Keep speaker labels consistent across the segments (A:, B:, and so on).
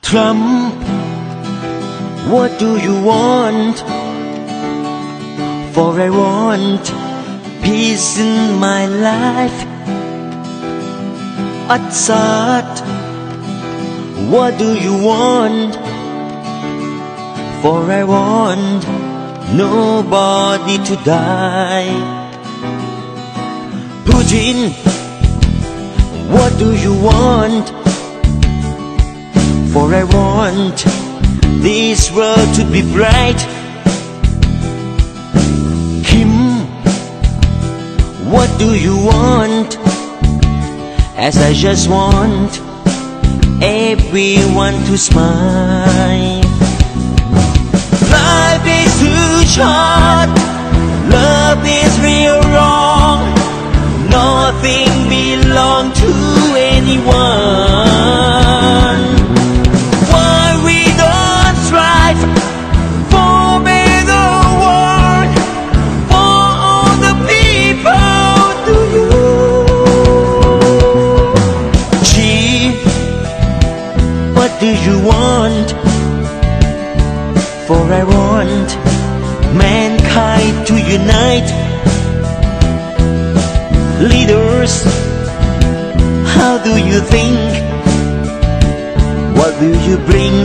A: Trump, what do you want? For I want peace in my life. Assad, what do you want? For I want nobody to die. Putin, what do you want? For I want this world to be bright. Kim, what do you want? As I just want everyone to smile. Life is too short, love is real wrong. Nothing belongs to anyone. Why we don't strive for better world for all the people? Do you? Gee, what do you want? For I want mankind to unite. Leaders, how do you think? What will you bring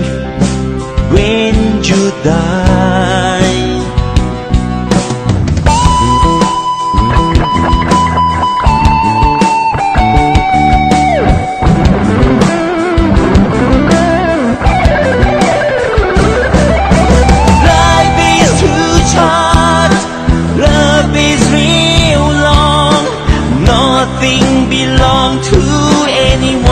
A: when you die? Life is too short, love is real long. Nothing belongs to anyone.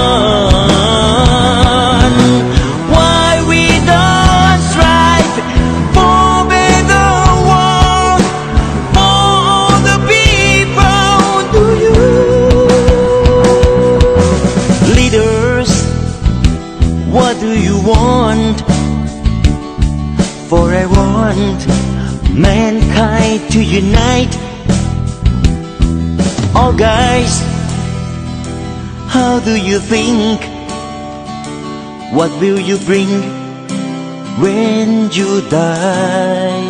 A: Why we don't strive for better world for all the people? Do you? Leaders, what do you want? For I want mankind to unite. Oh guys, how do you think? What will you bring when you die?